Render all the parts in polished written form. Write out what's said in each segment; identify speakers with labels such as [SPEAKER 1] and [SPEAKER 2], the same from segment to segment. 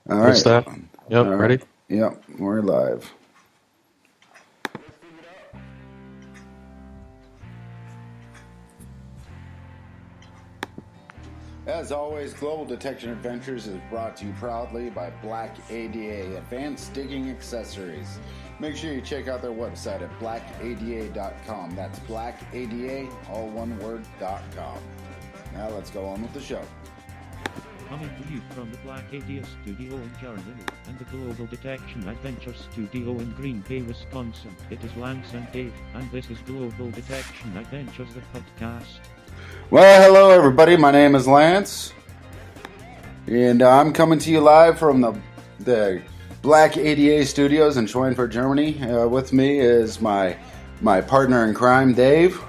[SPEAKER 1] All
[SPEAKER 2] Good
[SPEAKER 1] right.
[SPEAKER 2] stuff. Yep,
[SPEAKER 1] All
[SPEAKER 2] ready?
[SPEAKER 1] right. Yep, we're live. As always, Global Detection Adventures is brought to you proudly by Black ADA, Advanced Digging Accessories. Make sure you check out their website at blackada.com. That's blackada, all one word, .com. Now let's go on with the show.
[SPEAKER 3] Coming to you from the Black Idea Studio in Carolina and the Global Detection Adventure Studio in Green Bay, Wisconsin. It is Lance and Dave, and this is Global Detection Adventures, the podcast.
[SPEAKER 1] Well, hello everybody. My name is Lance, and I'm coming to you live from the Black ADA Studios in Schweinfurt, Germany. With me is my partner in crime, Dave.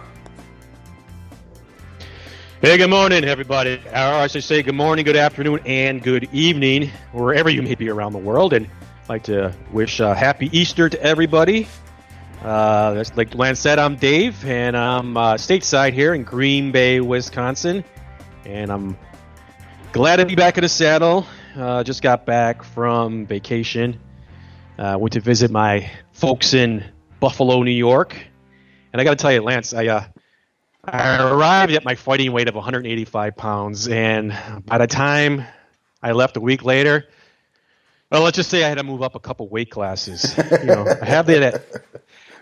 [SPEAKER 2] Hey, good morning, everybody. Or I should say good morning, good afternoon, and good evening, wherever you may be around the world. And I'd like to wish happy Easter to everybody. That's like Lance said, I'm Dave, and I'm stateside here in Green Bay, Wisconsin. And I'm glad to be back in the saddle. Just got back from vacation. Went to visit my folks in Buffalo, New York. And I got to tell you, Lance, I arrived at my fighting weight of 185 pounds, and by the time I left a week later, well, let's just say I had to move up a couple weight classes. I have that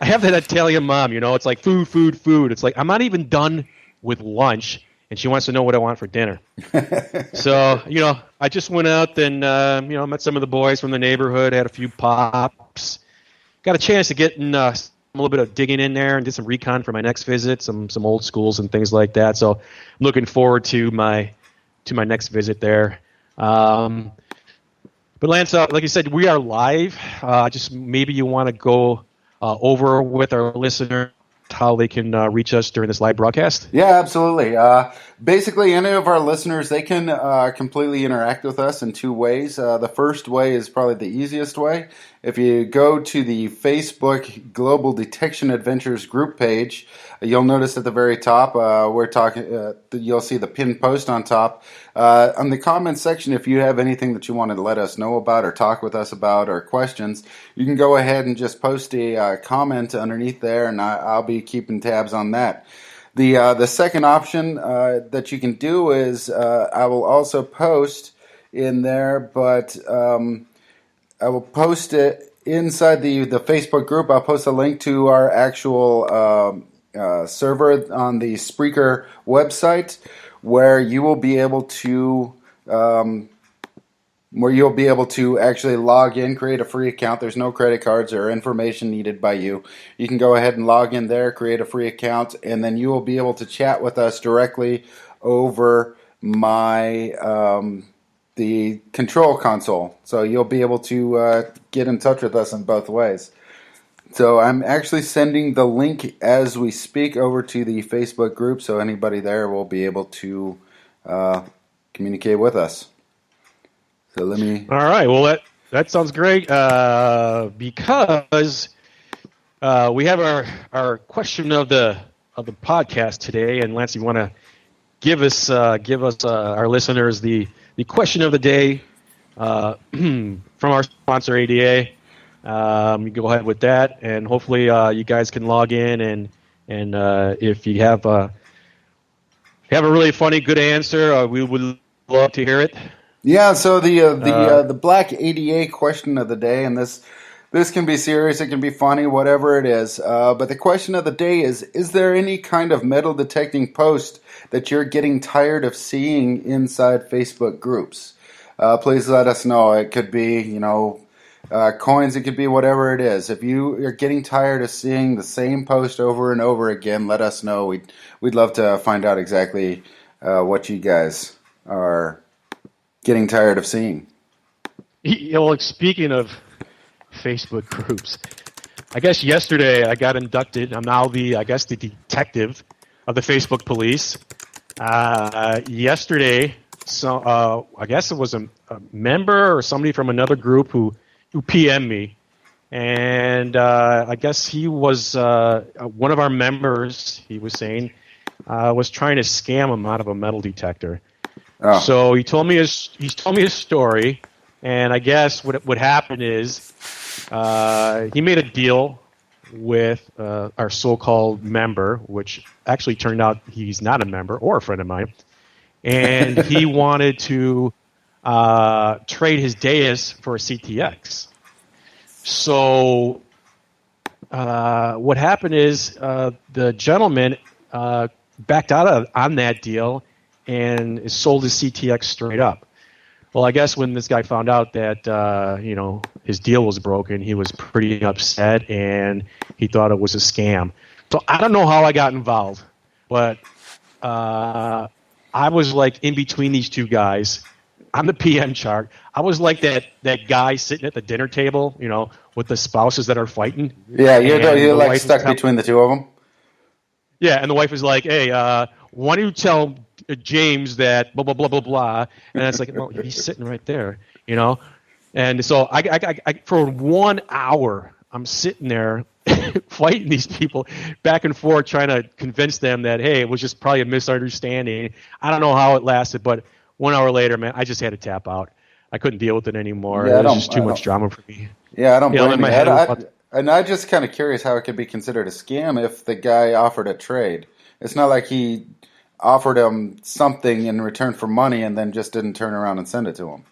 [SPEAKER 2] Italian mom. It's like food. It's like I'm not even done with lunch, and she wants to know what I want for dinner. So, I just went out and met some of the boys from the neighborhood, had a few pops, got a chance to get in. A little bit of digging in there and did some recon for my next visit, some old schools and things like that. So I'm looking forward to my next visit there. But Lance, like you said, we are live. Just maybe you want to go over with our listeners how they can reach us during this live broadcast?
[SPEAKER 1] Yeah, absolutely. Basically, any of our listeners, they can completely interact with us in two ways. The first way is probably the easiest way. If you go to the Facebook Global Detection Adventures group page, you'll notice at the very top, you'll see the pinned post on top. On the comments section, if you have anything that you want to let us know about or talk with us about or questions, you can go ahead and just post a comment underneath there, and I'll be keeping tabs on that. The second option that you can do is I will also post in there, but I will post it inside the Facebook group. I'll post a link to our actual server on the Spreaker website, where you will be able to actually log in, create a free account. There's no credit cards or information needed by you. You can go ahead and log in there, create a free account, and then you will be able to chat with us directly over the control console. So you'll be able to get in touch with us in both ways. So I'm actually sending the link as we speak over to the Facebook group, so anybody there will be able to communicate with us. So let me.
[SPEAKER 2] All right. Well, that sounds great because we have our question of the podcast today, and Lance, you want to give us our listeners the question of the day from our sponsor ADA. You go ahead with that, and hopefully you guys can log in and if you have a really funny good answer, we would love to hear it.
[SPEAKER 1] Yeah, so the Black ADA question of the day, and this can be serious, it can be funny, whatever it is. But the question of the day is there any kind of metal detecting post that you're getting tired of seeing inside Facebook groups? Please let us know. It could be, coins, it could be whatever it is. If you are getting tired of seeing the same post over and over again, let us know. We'd love to find out exactly what you guys are getting tired of seeing.
[SPEAKER 2] Well, speaking of Facebook groups, I guess yesterday I got inducted. I'm now the detective of the Facebook police. Yesterday, so I guess it was a member or somebody from another group who PM'd me, and I guess he was one of our members. He was saying was trying to scam him out of a metal detector. Oh. So he told me his story, And I guess what happened is he made a deal with our so-called member, which actually turned out he's not a member or a friend of mine. And he wanted to trade his Deus for a CTX. So what happened is the gentleman backed out on that deal and sold his CTX straight up. Well, I guess when this guy found out that his deal was broken, he was pretty upset and he thought it was a scam. So I don't know how I got involved, but I was like in between these two guys on the PM chart. I was like that guy sitting at the dinner table, with the spouses that are fighting.
[SPEAKER 1] Yeah, you're like stuck between the two of them.
[SPEAKER 2] Yeah, and the wife is like, "Hey, why don't you tell James that blah blah blah blah blah?" And it's like, "Well, he's sitting right there, And so I for 1 hour, I'm sitting there fighting these people back and forth, trying to convince them that, hey, it was just probably a misunderstanding. I don't know how it lasted, but 1 hour later, man, I just had to tap out. I couldn't deal with it anymore.
[SPEAKER 1] Yeah,
[SPEAKER 2] it was just too much drama for me.
[SPEAKER 1] Yeah, I don't blame you.
[SPEAKER 2] And
[SPEAKER 1] I'm just kind of curious how it could be considered a scam if the guy offered a trade. It's not like he offered him something in return for money and then just didn't turn around and send it to him.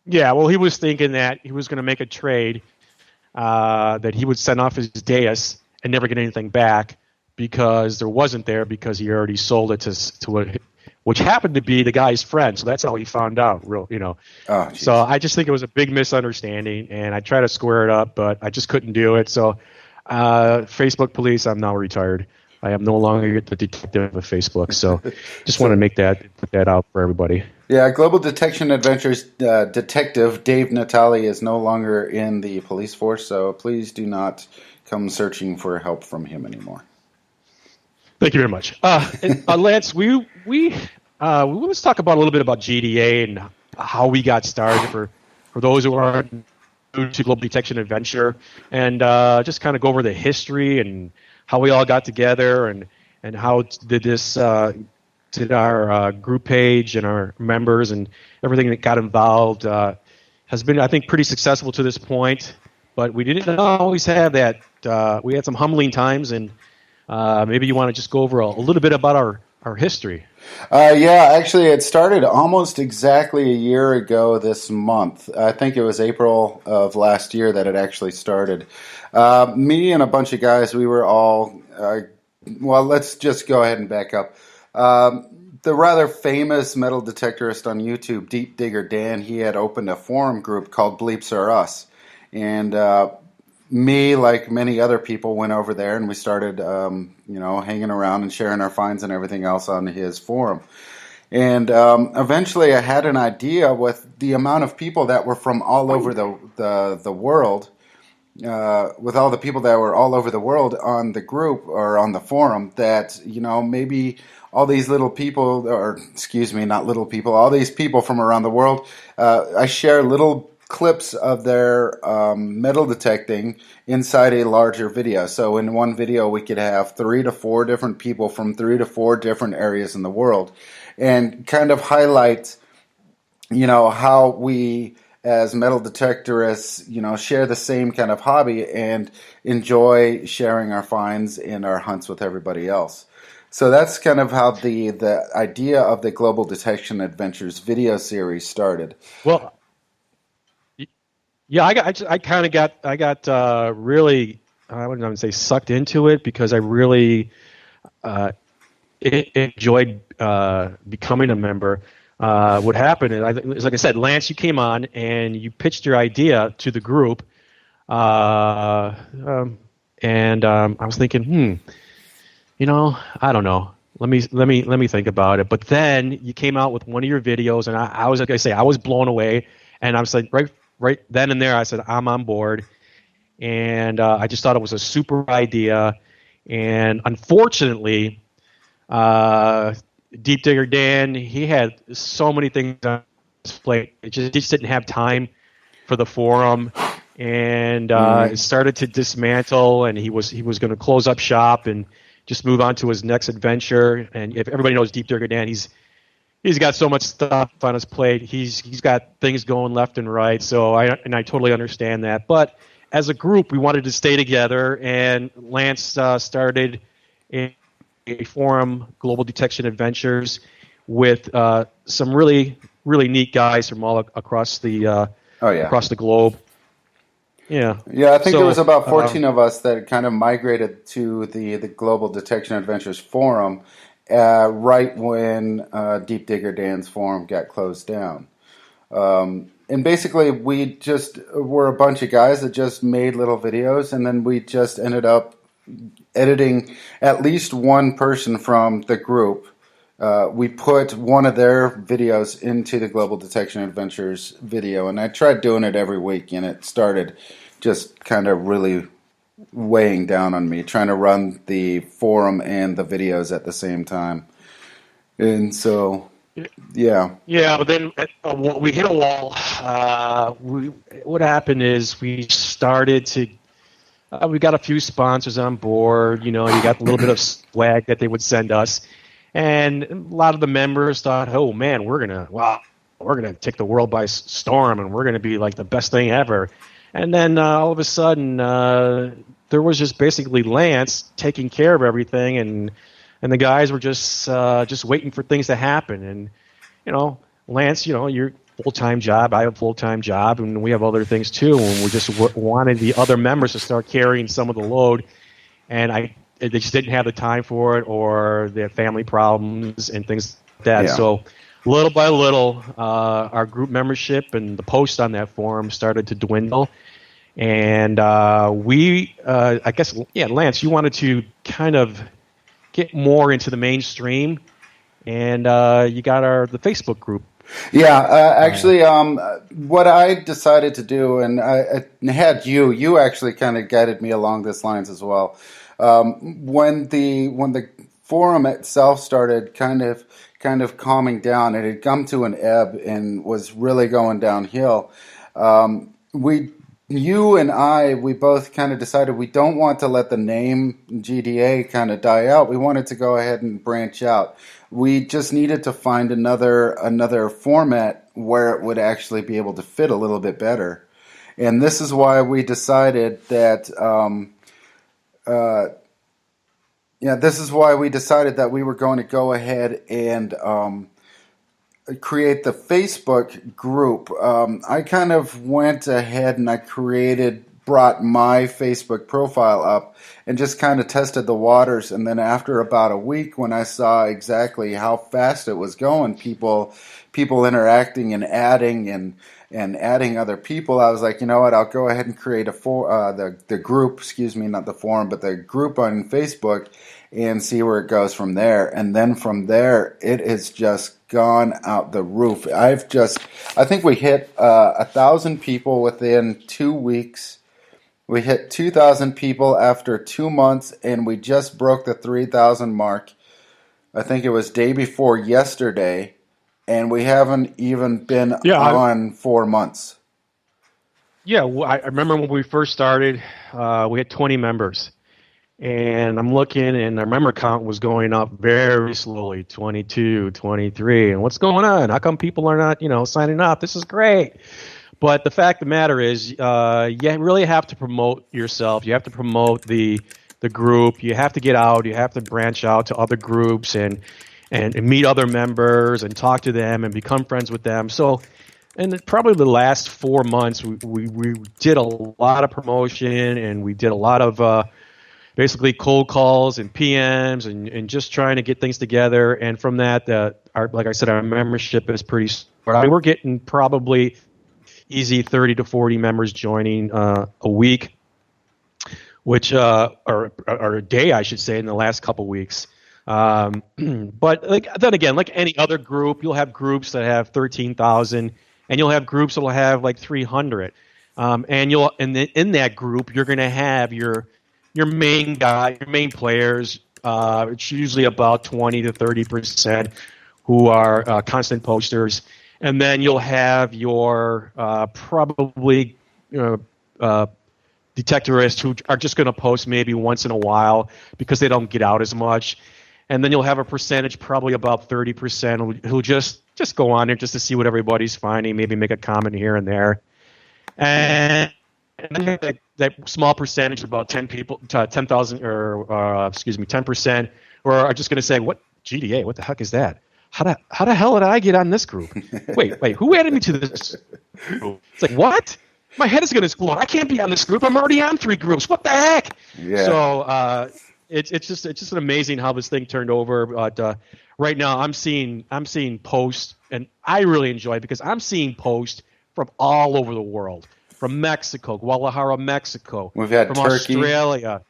[SPEAKER 2] Yeah, well, he was thinking that he was going to make a trade, that he would send off his Deus and never get anything back because there wasn't there because he already sold it to which happened to be the guy's friend. So that's how he found out, So I just think it was a big misunderstanding, and I tried to square it up, but I just couldn't do it. So Facebook police, I'm now retired. I am no longer the detective of Facebook. So just want to put that out for everybody.
[SPEAKER 1] Yeah, Global Detection Adventures detective Dave Natale is no longer in the police force, so please do not come searching for help from him anymore.
[SPEAKER 2] Thank you very much. Lance, let's talk about a little bit about GDA and how we got started for those who aren't new to Global Detection Adventure, and just kind of go over the history and how we all got together and how did our group page and our members and everything that got involved has been, I think, pretty successful to this point. But we didn't always have that. We had some humbling times, and maybe you want to just go over a little bit about our history.
[SPEAKER 1] Yeah, actually, it started almost exactly a year ago this month. I think it was April of last year that it actually started. Me and a bunch of guys, we were all, let's just go ahead and back up. The rather famous metal detectorist on YouTube, Deep Digger Dan, he had opened a forum group called Bleeps Are Us. And me, like many other people, went over there and we started, hanging around and sharing our finds and everything else on his forum. And eventually I had an idea with the amount of people that were from all over the world, with all the people that were all over the world on the group or on the forum, that, maybe all these little people, or excuse me, not little people, all these people from around the world, I share little clips of their metal detecting inside a larger video. So in one video, we could have 3 to 4 different people from 3 to 4 different areas in the world, and kind of highlight, how we as metal detectorists, share the same kind of hobby and enjoy sharing our finds and our hunts with everybody else. So that's kind of how the idea of the Global Detection Adventures video series started.
[SPEAKER 2] Well, yeah, I got really, I wouldn't even say sucked into it, because I really enjoyed becoming a member. What happened is, like I said, Lance, you came on and you pitched your idea to the group, and I was thinking, I don't know. Let me think about it. But then you came out with one of your videos, and I was, like I say, I was blown away, and I was like, right then and there, I said, I'm on board, and I just thought it was a super idea, and unfortunately, Deep Digger Dan, he had so many things on his plate. It just didn't have time for the forum, and it started to dismantle, and he was going to close up shop and just move on to his next adventure. And if everybody knows Deep Digger Dan, he's got so much stuff on his plate. He's got things going left and right. So I totally understand that. But as a group, we wanted to stay together, and Lance started a forum, Global Detection Adventures, with some really neat guys from all across the across the globe. Yeah.
[SPEAKER 1] Yeah, I think there was about 14 of us that kind of migrated to the Global Detection Adventures forum right when Deep Digger Dan's forum got closed down. And basically, we just were a bunch of guys that just made little videos, and then we just ended up editing at least one person from the group. We put one of their videos into the Global Detection Adventures video, and I tried doing it every week, and it started just kind of really weighing down on me, trying to run the forum and the videos at the same time. And so, yeah.
[SPEAKER 2] Yeah, but then we hit a wall. What happened is we started to we got a few sponsors on board. You got a little bit of swag that they would send us. And a lot of the members thought, oh, man, we're going to take the world by storm, and we're going to be like the best thing ever. And then all of a sudden, there was just basically Lance taking care of everything, and the guys were just waiting for things to happen. And, Lance, your full-time job, I have a full-time job, and we have other things too, and we just wanted the other members to start carrying some of the load. And they just didn't have the time for it, or they had family problems and things like that.
[SPEAKER 1] Yeah.
[SPEAKER 2] So little by little, our group membership and the posts on that forum started to dwindle. And I guess, Lance, you wanted to kind of get more into the mainstream, and you got the Facebook group.
[SPEAKER 1] Yeah, actually, what I decided to do, and I had you actually kind of guided me along these lines as well. When the forum itself started kind of calming down, it had come to an ebb and was really going downhill. You and I, we both kind of decided we don't want to let the name GDA kind of die out. We wanted to go ahead and branch out. We just needed to find another format where it would actually be able to fit a little bit better. And this is why we decided that this is why we decided that we were going to go ahead and create the Facebook group. I kind of went ahead and I brought my Facebook profile up and just kind of tested the waters. And then after about a week, when I saw exactly how fast it was going, people interacting and adding and adding other people, I was like, you know what, I'll go ahead and create the group, excuse me, not the forum, but the group on Facebook, and see where it goes from there. And then from there, it has just gone out the roof. I think we hit 1,000 people within 2 weeks. We hit 2,000 people after 2 months, and we just broke the 3,000 mark. I think it was day before yesterday, and we haven't even been on 4 months.
[SPEAKER 2] Yeah, I remember when we first started, we had 20 members. And I'm looking, and our member count was going up very slowly, 22, 23. And what's going on? How come people are not, signing up? This is great. But the fact of the matter is, you really have to promote yourself. You have to promote the group. You have to get out. You have to branch out to other groups and meet other members and talk to them and become friends with them. So, in probably the last 4 months, we did a lot of promotion, and we did a lot of basically cold calls and PMs and just trying to get things together. And from that, like I said, our membership is pretty smart. I mean, we're getting probably easy 30 to 40 members joining a week, which or a day, I should say, in the last couple weeks. But then again, like any other group, you'll have groups that have 13,000, and you'll have groups that will have like 300. And in that group, you're going to have your main guy, your main players. It's usually about 20 to 30% who are constant posters, and then you'll have your probably detectorists who are just going to post maybe once in a while because they don't get out as much. and then you'll have a percentage, probably about 30%, who just go on there just to see what everybody's finding, maybe make a comment here and there, and then you have that small percentage, about 10,000, or 10%, or are just going to say, "What GDA? What the heck is that? How the hell did I get on this group? Wait, who added me to this group?" It's like, what? My head is going to explode. I can't be on this group. I'm already on 3 groups. What the heck?
[SPEAKER 1] Yeah.
[SPEAKER 2] So it's just amazing how this thing turned over. But right now, I'm seeing posts, and I really enjoy it because I'm seeing posts from all over the world, from Mexico, Guadalajara, Mexico.
[SPEAKER 1] We've had
[SPEAKER 2] from
[SPEAKER 1] Turkey.
[SPEAKER 2] Australia,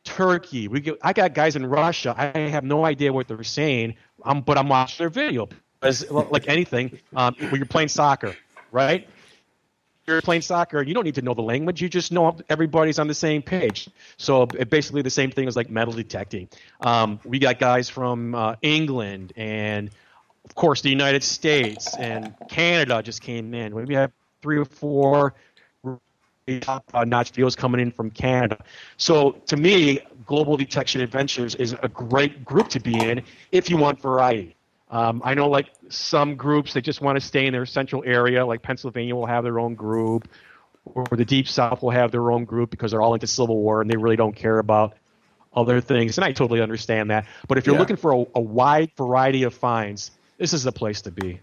[SPEAKER 2] Turkey. I got guys in Russia. I have no idea what they're saying, but I'm watching their video because, like anything, when you're playing soccer, right? You're playing soccer, you don't need to know the language. You just know everybody's on the same page. So basically the same thing as like metal detecting. We got guys from England and, of course, the United States, and Canada just came in. We have 3 or 4 top-notch videos coming in from Canada. So to me, Global Detection Adventures is a great group to be in if you want variety. I know, like, some groups, they just want to stay in their central area, like Pennsylvania will have their own group, or the Deep South will have their own group because they're all into Civil War and they really don't care about other things. And I totally understand that. But if you're looking for a wide variety of finds, this is the place to be.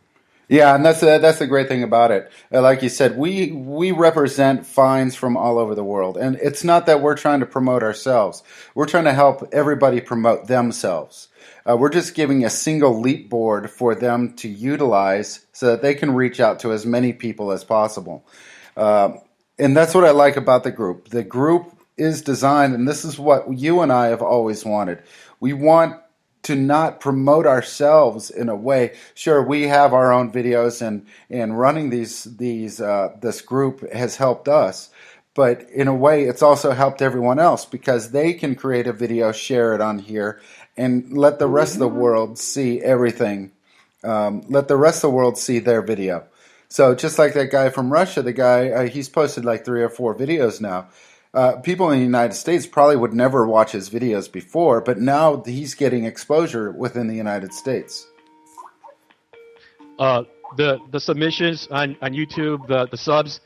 [SPEAKER 1] Yeah, and that's the great thing about it. Like you said, we represent finds from all over the world, and it's not that we're trying to promote ourselves. We're trying to help everybody promote themselves. We're just giving a single leap board for them to utilize so that they can reach out to as many people as possible. And that's what I like about the group. The group is designed, and this is what you and I have always wanted. We want to not promote ourselves in a way. Sure, we have our own videos, and running this group has helped us. But in a way, it's also helped everyone else because they can create a video, share it on here, and let the rest of the world see everything. Let the rest of the world see their video. So just like that guy from Russia, the guy, he's posted like 3 or 4 videos now. People in the United States probably would never watch his videos before, but now he's getting exposure within the United States.
[SPEAKER 2] The submissions on YouTube, the subs,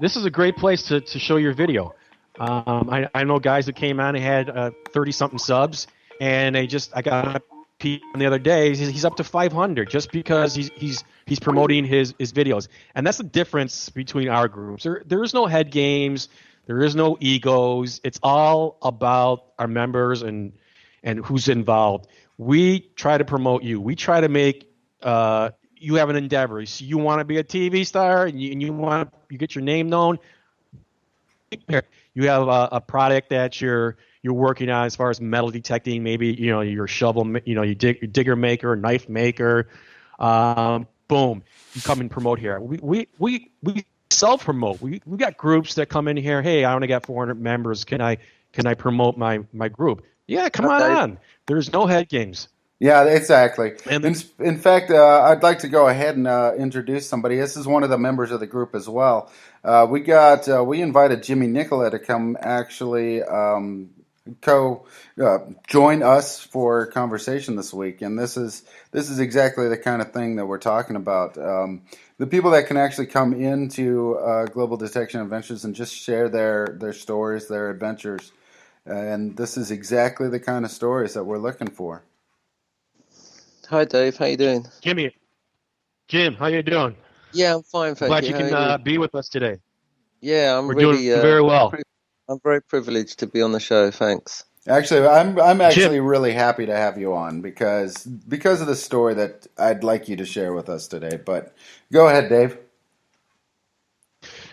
[SPEAKER 2] this is a great place to show your video. I know guys that came on and had 30-something subs, and I got a peep on the other day. He's up to 500 just because he's promoting his videos, and that's the difference between our groups. There is no head games. There is no egos. It's all about our members and who's involved. We try to promote you. We try to make you have an endeavor. So you want to be a TV star and you get your name known. You have a product that you're working on as far as metal detecting. Maybe your shovel, your digger maker, knife maker. Boom, you come and promote here. We self-promote. We got groups that come in here. Hey, I only got 400 members. Can I promote my group? Yeah, come on. There's no head games.
[SPEAKER 1] Yeah, exactly. And in fact, I'd like to go ahead and introduce somebody. This is one of the members of the group as well. We invited Jimmy Nicola to come actually join us for a conversation this week, and this is exactly the kind of thing that we're talking about. The people that can actually come into Global Detection Adventures and just share their stories, their adventures, and this is exactly the kind of stories that we're looking for.
[SPEAKER 4] Hi, Dave. How you doing?
[SPEAKER 2] Jim, how you doing?
[SPEAKER 4] Yeah, I'm fine, thank
[SPEAKER 2] Glad
[SPEAKER 4] you.
[SPEAKER 2] you can be with us today.
[SPEAKER 4] Yeah,
[SPEAKER 2] We're doing very well.
[SPEAKER 4] I'm very privileged to be on the show. Thanks.
[SPEAKER 1] Actually, I'm actually really happy to have you on because of the story that I'd like you to share with us today. But go ahead, Dave.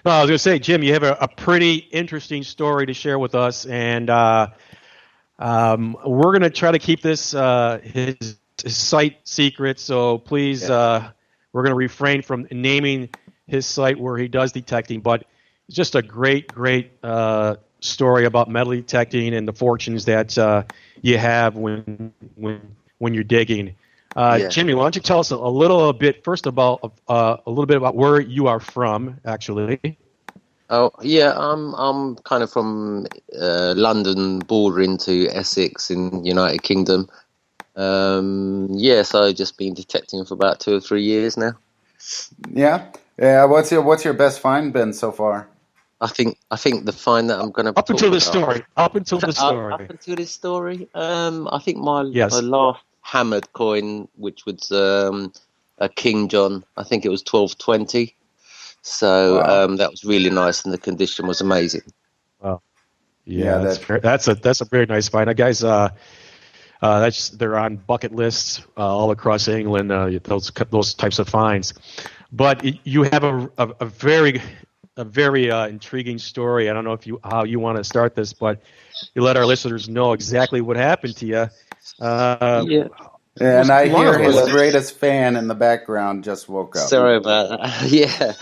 [SPEAKER 2] No, I was going to say, Jim, you have a pretty interesting story to share with us, and we're going to try to keep this his site secret. So please, we're going to refrain from naming his site where he does detecting, but it's just a great story about metal detecting and the fortunes that you have when you're digging. Jimmy, why don't you tell us a little bit first about a little bit about where you are from, actually?
[SPEAKER 4] Oh yeah, I'm kind of from London, bordering to Essex in United Kingdom. Yeah, so I've just been detecting for about 2 or 3 years now.
[SPEAKER 1] Yeah, yeah. What's your best find been so far?
[SPEAKER 4] I think the find that I'm going to
[SPEAKER 2] Up
[SPEAKER 4] talk
[SPEAKER 2] until this
[SPEAKER 4] about
[SPEAKER 2] story. Up until this
[SPEAKER 4] up
[SPEAKER 2] story.
[SPEAKER 4] until this story, I think my
[SPEAKER 2] Yes.
[SPEAKER 4] last hammered coin, which was a King John, I think it was 1220. So
[SPEAKER 1] Wow.
[SPEAKER 4] that was really nice, and the condition was amazing.
[SPEAKER 2] Wow.
[SPEAKER 1] Yeah,
[SPEAKER 2] Yeah,
[SPEAKER 1] that.
[SPEAKER 2] that's a very nice find. Guys, that's they're on bucket lists all across England. Those types of finds, but you have a very intriguing story. I don't know if you how you want to start this, but you let our listeners know exactly what happened to you. Uh,
[SPEAKER 4] Yeah.
[SPEAKER 1] Yeah, and
[SPEAKER 2] was
[SPEAKER 1] I
[SPEAKER 2] long
[SPEAKER 1] hear
[SPEAKER 2] ago,
[SPEAKER 1] his
[SPEAKER 2] was it?
[SPEAKER 1] greatest fan in the background just woke up.
[SPEAKER 4] Sorry about that. Yeah.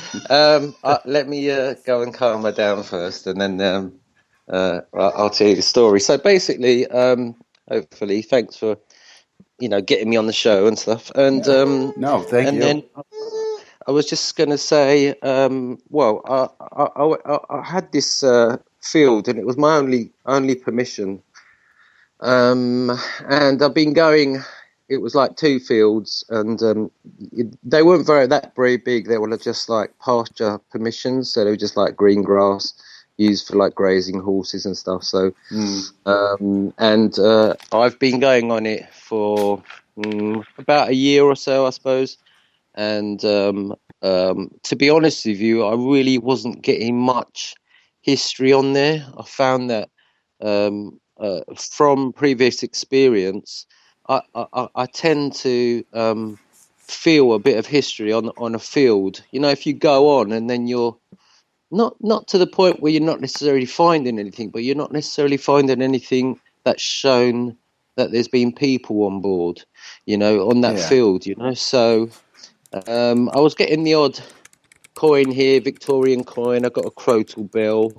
[SPEAKER 4] Let me go and calm her down first, and then I'll tell you the story. So basically, hopefully, thanks for getting me on the show and stuff. And
[SPEAKER 1] Yeah. No, thank
[SPEAKER 4] and
[SPEAKER 1] you.
[SPEAKER 4] then I was just going to say, well, I had this field, and it was my only permission. And I've been going. It was like two fields, and they weren't very big. They were just like pasture permissions, so they were just like green grass used for like grazing horses and stuff. So,
[SPEAKER 1] Mm.
[SPEAKER 4] and I've been going on it for about a year or so, I suppose. And to be honest with you, I really wasn't getting much history on there. I found that from previous experience, I tend to feel a bit of history on a field. If you go on and then you're not to the point where you're not necessarily finding anything, but you're not necessarily finding anything that's shown that there's been people on board, on that
[SPEAKER 1] Yeah.
[SPEAKER 4] field. So I was getting the odd coin here, Victorian coin. I got a crotal bill,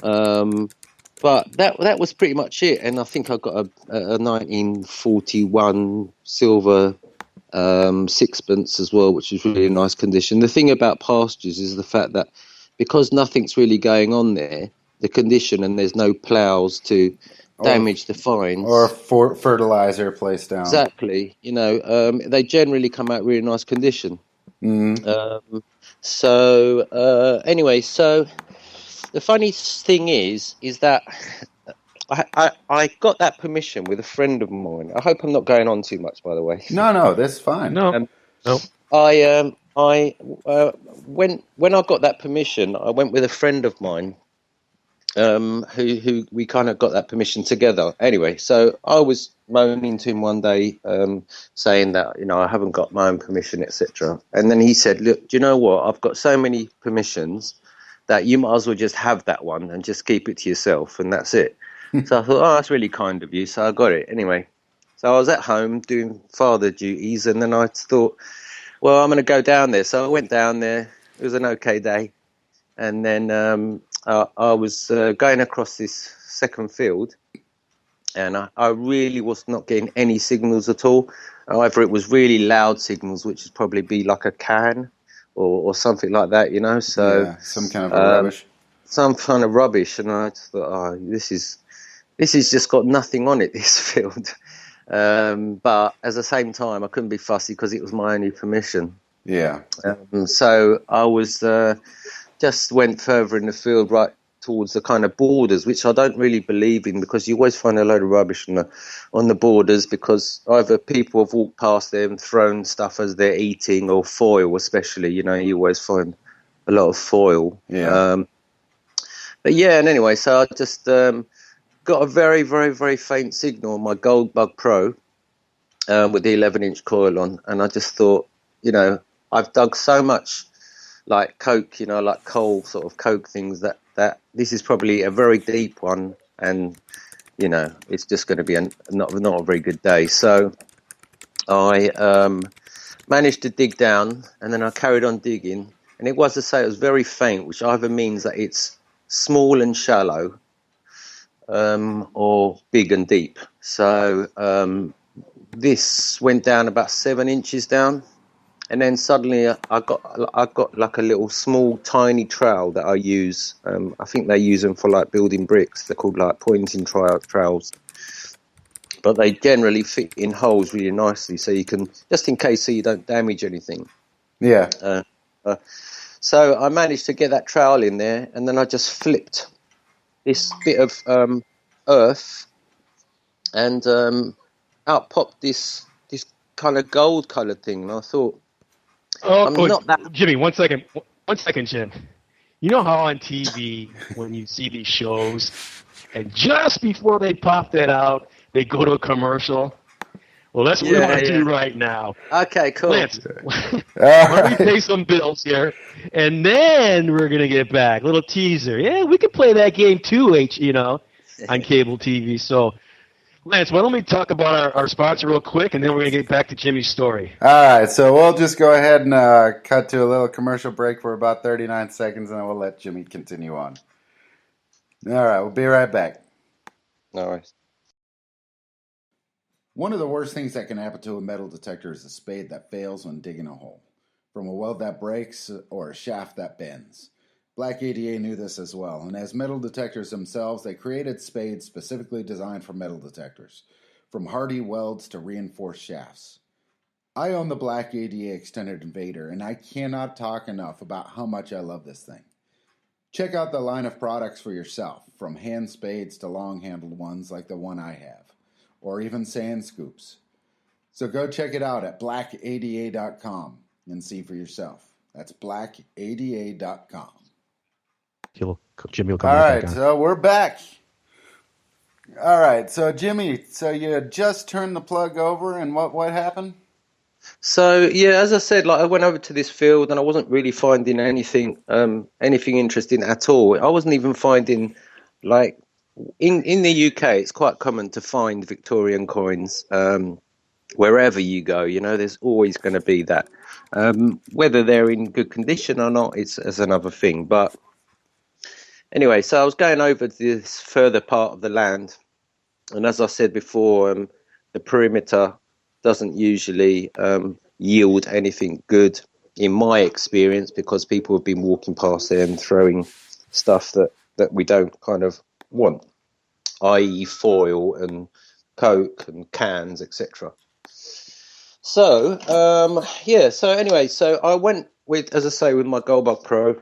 [SPEAKER 4] but that was pretty much it. And I think I got a 1941 silver sixpence as well, which is really nice condition. The thing about pastures is the fact that because nothing's really going on there, the condition, and there's no ploughs to
[SPEAKER 1] Or
[SPEAKER 4] damage the
[SPEAKER 1] or
[SPEAKER 4] fines.
[SPEAKER 1] fertilizer placed down.
[SPEAKER 4] Exactly, they generally come out really nice condition.
[SPEAKER 1] Mm.
[SPEAKER 4] Anyway, so the funny thing is that I got that permission with a friend of mine. I hope I'm not going on too much, by the way.
[SPEAKER 1] No, no, that's fine.
[SPEAKER 2] No,
[SPEAKER 4] um,
[SPEAKER 2] no.
[SPEAKER 4] I when I got that permission, I went with a friend of mine, who we kind of got that permission together. Anyway, so I was moaning to him one day, saying that I haven't got my own permission, etc. And then he said, "Look, do you know what? I've got so many permissions that you might as well just have that one and just keep it to yourself, and that's it." So I thought, "Oh, that's really kind of you." So I got it anyway. So I was at home doing father duties, and then I thought, well, I'm going to go down there. So I went down there. It was an okay day. And then I was going across this second field, and I really was not getting any signals at all. Either it was really loud signals, which would probably be like a can or something like that. So
[SPEAKER 1] Yeah, some kind of a
[SPEAKER 4] um,
[SPEAKER 1] rubbish.
[SPEAKER 4] some kind of rubbish. And I just thought, oh, this is just got nothing on it, this field. But at the same time, I couldn't be fussy because it was my only permission.
[SPEAKER 1] Yeah.
[SPEAKER 4] So I was just went further in the field, right towards the kind of borders, which I don't really believe in, because you always find a load of rubbish on the borders, because either people have walked past them, thrown stuff as they're eating, or foil especially. You always find a lot of foil.
[SPEAKER 1] Yeah.
[SPEAKER 4] But yeah, and anyway, so I just got a very, very, very faint signal on my Gold Bug Pro with the 11-inch coil on, and I just thought, I've dug so much like coke, like coal sort of coke things, that this is probably a very deep one, and it's just going to be not a very good day. So I managed to dig down, and then I carried on digging, and it was very faint, which either means that it's small and shallow, or big and deep. So this went down about 7 inches down. and then suddenly I got like a little small tiny trowel that I use. I think they use them for like building bricks. They're called like pointing trowels, but they generally fit in holes really nicely, so you can, just in case, so you don't damage anything.
[SPEAKER 1] Yeah.
[SPEAKER 4] So I managed to get that trowel in there, and then I just flipped this bit of earth, and out popped this kind of gold coloured thing. And I thought, I'm not that.
[SPEAKER 2] Jimmy, 1 second. 1 second, Jim. You know how on TV, when you see these shows, and just before they pop that out, they go to a commercial? Well, that's what we want to do right now.
[SPEAKER 4] Okay, cool.
[SPEAKER 2] Lance, why don't we pay some bills here, and then we're going to get back. Little teaser. Yeah, we could play that game too, on cable TV. So, Lance, why don't we talk about our sponsor real quick, and then we're going to get back to Jimmy's story.
[SPEAKER 1] All right, so we'll just go ahead and cut to a little commercial break for about 39 seconds, and then we'll let Jimmy continue on. All right, we'll be right back.
[SPEAKER 4] No worries.
[SPEAKER 1] One of the worst things that can happen to a metal detector is a spade that fails when digging a hole, from a weld that breaks or a shaft that bends. Black ADA knew this as well, and as metal detectors themselves, they created spades specifically designed for metal detectors, from hardy welds to reinforced shafts. I own the Black ADA Extended Invader, and I cannot talk enough about how much I love this thing. Check out the line of products for yourself, from hand spades to long-handled ones like the one I have, or even sand scoops. So go check it out at blackada.com and see for yourself. That's blackada.com.
[SPEAKER 2] Jimmy will come
[SPEAKER 1] All
[SPEAKER 2] back
[SPEAKER 1] right,
[SPEAKER 2] on.
[SPEAKER 1] so we're back. All right, so Jimmy, so you had just turned the plug over, and what happened?
[SPEAKER 4] So yeah, as I said, like I went over to this field and I wasn't really finding anything interesting at all. I wasn't even finding, like, in the UK, it's quite common to find Victorian coins wherever you go. You know, there's always going to be that. Whether they're in good condition or not, it's another thing. But anyway, so I was going over to this further part of the land, and as I said before, the perimeter doesn't usually yield anything good in my experience, because people have been walking past there and throwing stuff that we don't kind of want, i.e. foil and Coke and cans, etc. So, so anyway, so I went with, as I say, with my Goldbug Pro,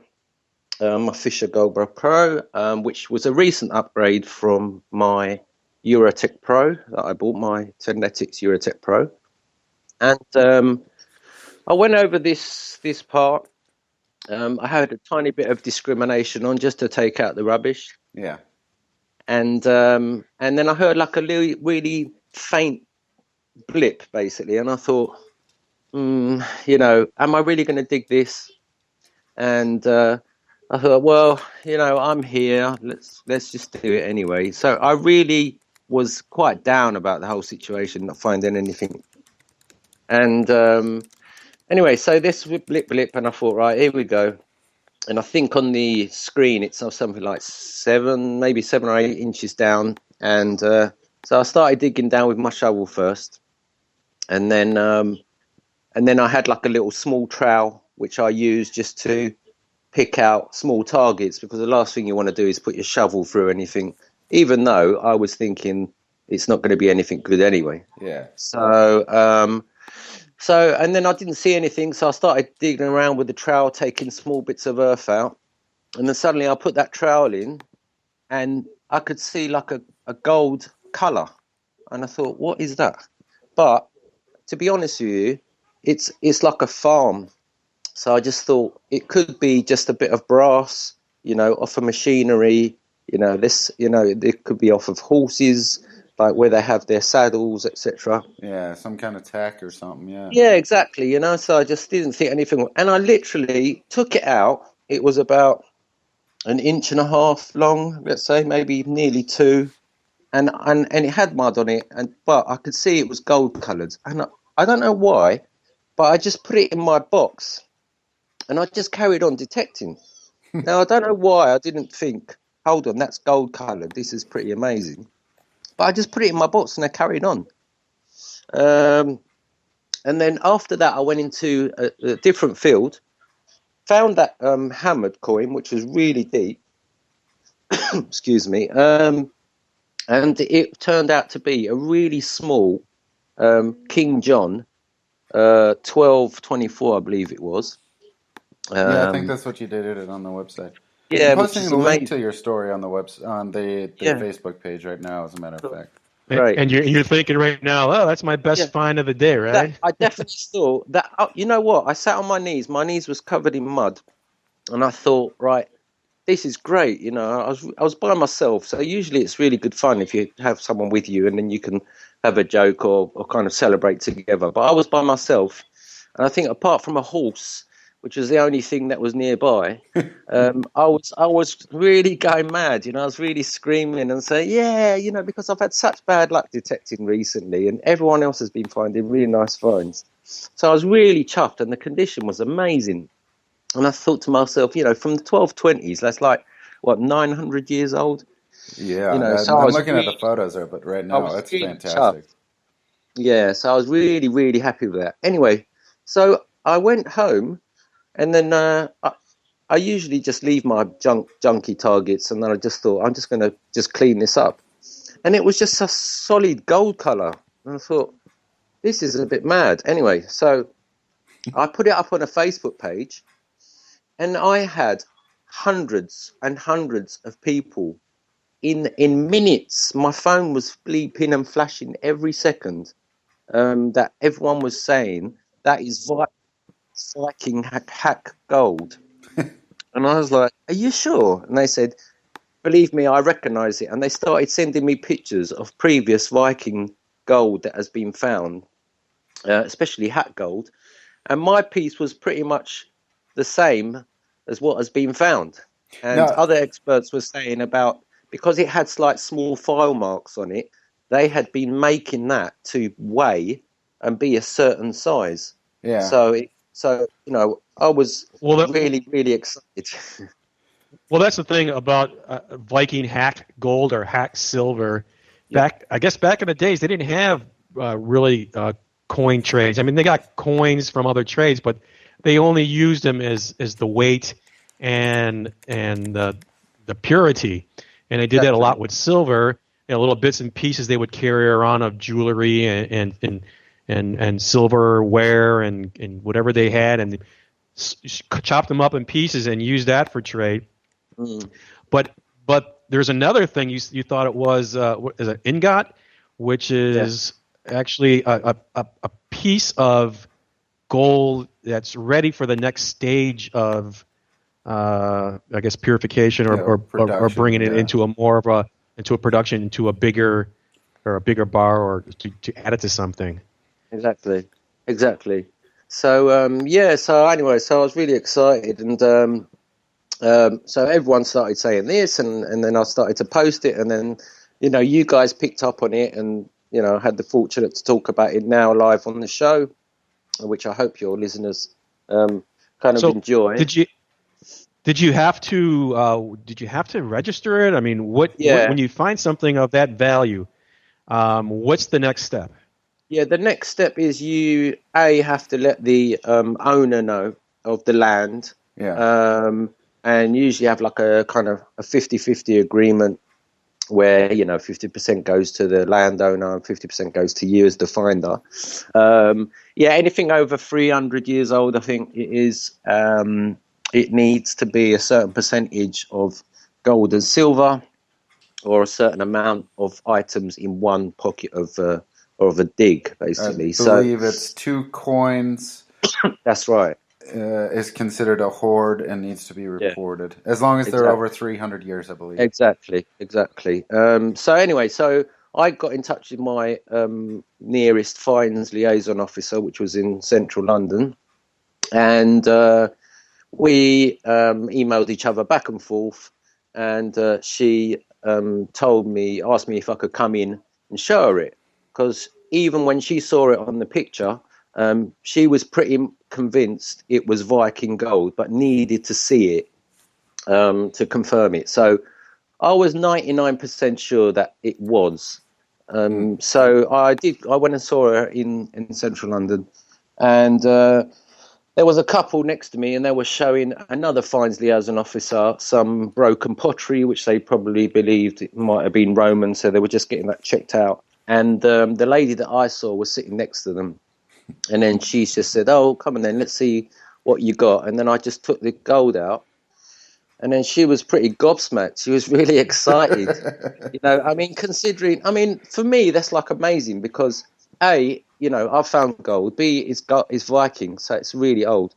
[SPEAKER 4] my Fisher Goldbug Pro, which was a recent upgrade from my Eurotech Pro that I bought, my Tenetics Eurotech Pro. And I went over this part. I had a tiny bit of discrimination on, just to take out the rubbish.
[SPEAKER 1] Yeah.
[SPEAKER 4] And then I heard like a really faint blip, basically, and I thought, am I really going to dig this? And I thought, well, I'm here. Let's just do it anyway. So I really was quite down about the whole situation, not finding anything. And anyway, so this blip, and I thought, right, here we go. And I think on the screen it's something like 7 or 8 inches down. And so I started digging down with my shovel first, and then I had like a little small trowel which I used just to pick out small targets, because the last thing you want to do is put your shovel through anything, even though I was thinking it's not going to be anything good anyway.
[SPEAKER 1] Yeah.
[SPEAKER 4] So and then I didn't see anything, so I started digging around with the trowel, taking small bits of earth out, and then suddenly I put that trowel in, and I could see like a gold colour, and I thought, what is that? But to be honest with you, it's like a farm. So I just thought it could be just a bit of brass, off of machinery, it could be off of horses, like where they have their saddles, etc.
[SPEAKER 1] Yeah, some kind of tack or something, yeah.
[SPEAKER 4] Yeah, exactly, so I just didn't think anything. And I literally took it out. It was about 1.5 inches long, let's say, maybe nearly 2. And it had mud on it, but I could see it was gold coloured. And I don't know why, but I just put it in my box. And I just carried on detecting. Now, I don't know why I didn't think, hold on, that's gold coloured. This is pretty amazing. But I just put it in my box and I carried on. And then after that, I went into a different field, found that hammered coin, which was really deep. Excuse me. And it turned out to be a really small King John 1224, I believe it was.
[SPEAKER 1] Yeah, I think that's what you did it on the website. I'm
[SPEAKER 4] Yeah, which
[SPEAKER 1] posting
[SPEAKER 4] is
[SPEAKER 1] a link
[SPEAKER 4] amazing.
[SPEAKER 1] to your story on the on the
[SPEAKER 4] Yeah,
[SPEAKER 1] Facebook page right now, as a matter of fact.
[SPEAKER 4] great.
[SPEAKER 2] And you're thinking right now, oh, that's my
[SPEAKER 4] Yeah,
[SPEAKER 2] best find of the day,
[SPEAKER 4] that
[SPEAKER 2] right?
[SPEAKER 4] I definitely thought that. You know what? I sat on my knees. My knees was covered in mud, and I thought, right, this is great. I was by myself, so usually it's really good fun if you have someone with you, and then you can have a joke or kind of celebrate together. But I was by myself, and I think apart from a horse, which was the only thing that was nearby, I was really going mad. I was really screaming and saying, yeah, because I've had such bad luck detecting recently, and everyone else has been finding really nice finds. So I was really chuffed, and the condition was amazing. And I thought to myself, from the 1220s, that's like, what, 900 years old?
[SPEAKER 1] Yeah,
[SPEAKER 4] So I
[SPEAKER 1] I'm
[SPEAKER 4] was
[SPEAKER 1] looking at the
[SPEAKER 4] really,
[SPEAKER 1] photos of it right
[SPEAKER 4] I
[SPEAKER 1] now.
[SPEAKER 4] was
[SPEAKER 1] It's
[SPEAKER 4] really chuffed.
[SPEAKER 1] fantastic.
[SPEAKER 4] Yeah, so I was really, really happy with that. Anyway, so I went home, and then I usually just leave my junky targets, and then I just thought, I'm just going to just clean this up. And it was just a solid gold color. And I thought, this is a bit mad. Anyway, so I put it up on a Facebook page, and I had hundreds and hundreds of people in minutes. My phone was bleeping and flashing every second. That everyone was saying that is Viking hack gold, and I was like, "Are you sure?" And they said, "Believe me, I recognise it." And they started sending me pictures of previous Viking gold that has been found, especially hack gold. And my piece was pretty much the same as what has been found. And
[SPEAKER 1] Now,
[SPEAKER 4] other experts were saying about, because it had slight small file marks on it, they had been making that to weigh and be a certain size.
[SPEAKER 1] yeah.
[SPEAKER 4] So I was
[SPEAKER 2] Well,
[SPEAKER 4] really, really excited.
[SPEAKER 2] that's the thing about Viking hack gold or hack silver.
[SPEAKER 4] Yeah,
[SPEAKER 2] I guess back in the days, they didn't have really coin trades. I mean, they got coins from other trades, but they only used them as the weight and the purity. And they did that a
[SPEAKER 4] exactly.
[SPEAKER 2] lot with silver. Little bits and pieces they would carry around of jewelry and silverware and whatever they had, and chopped them up in pieces and used that for trade.
[SPEAKER 4] Mm.
[SPEAKER 2] But there's another thing you thought it was what is it, ingot, which
[SPEAKER 4] Yeah,
[SPEAKER 2] is actually a piece of gold that's ready for the next stage of I guess purification or
[SPEAKER 1] Production.
[SPEAKER 2] bringing it
[SPEAKER 1] Yeah.
[SPEAKER 2] into a production, into a bigger bar, or to add it to something.
[SPEAKER 4] exactly. So yeah. So anyway, so I was really excited, and so everyone started saying this, and then I started to post it, and then you guys picked up on it, and had the fortunate to talk about it now live on the show, which I hope your listeners kind of
[SPEAKER 2] So
[SPEAKER 4] enjoy.
[SPEAKER 2] did you have to register it? I mean, what
[SPEAKER 4] Yeah,
[SPEAKER 2] when you find something of that value, what's the next step?
[SPEAKER 4] yeah. The next step is you have to let the owner know of the land,
[SPEAKER 1] Yeah.
[SPEAKER 4] um, and usually have like a kind of a 50-50 agreement where 50% goes to the landowner and 50% goes to you as the finder. Yeah, anything over 300 years old, I think it is. It needs to be a certain percentage of gold and silver, or a certain amount of items in one pocket of a dig,
[SPEAKER 1] I
[SPEAKER 4] basically. So
[SPEAKER 1] believe it's 2 coins
[SPEAKER 4] that's right.
[SPEAKER 1] is considered a hoard and needs to be
[SPEAKER 4] Yeah,
[SPEAKER 1] reported. As long as they're
[SPEAKER 4] exactly.
[SPEAKER 1] over 300 years, I believe.
[SPEAKER 4] Exactly. So anyway, so I got in touch with my nearest fines liaison officer, which was in central London, and we emailed each other back and forth, and she asked me if I could come in and show her it, because even when she saw it on the picture, she was pretty convinced it was Viking gold, but needed to see it to confirm it. So I was 99% sure that it was.
[SPEAKER 1] Mm.
[SPEAKER 4] So I went and saw her in central London, And there was a couple next to me, and they were showing another finds liaison officer some broken pottery, which they probably believed it might have been Roman, so they were just getting that checked out. And the lady that I saw was sitting next to them. And then she just said, "Oh, come on then, let's see what you got." And then I just took the gold out. And then she was pretty gobsmacked. She was really excited. I mean, for me, that's like amazing because A, I've found gold. B, is Viking, so it's really old.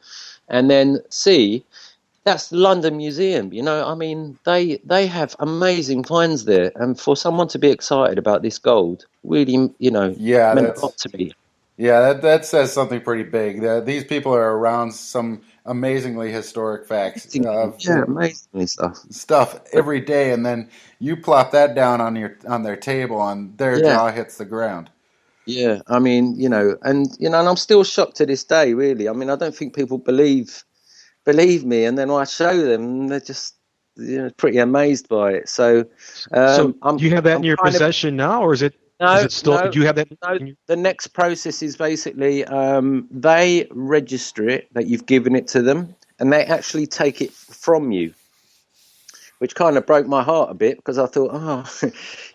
[SPEAKER 4] And then C, that's the London Museum. I mean, they have amazing finds there. And for someone to be excited about this gold really,
[SPEAKER 1] Yeah,
[SPEAKER 4] meant a lot to me.
[SPEAKER 1] Yeah, that says something pretty big. These people are around some amazingly historic facts,
[SPEAKER 4] Amazing
[SPEAKER 1] stuff every day, and then you plop that down on their table, and their jaw hits the ground.
[SPEAKER 4] Yeah, I mean, and I'm still shocked to this day. Really, I mean, I don't think people believe me, and then I show them, and they're just pretty amazed by it. So,
[SPEAKER 2] do you have that in your possession now, or is it?
[SPEAKER 4] No,
[SPEAKER 2] is it still?
[SPEAKER 4] no,
[SPEAKER 2] do you have that?
[SPEAKER 4] No, the next process is basically they register it that you've given it to them, and they actually take it from you, which kind of broke my heart a bit because I thought,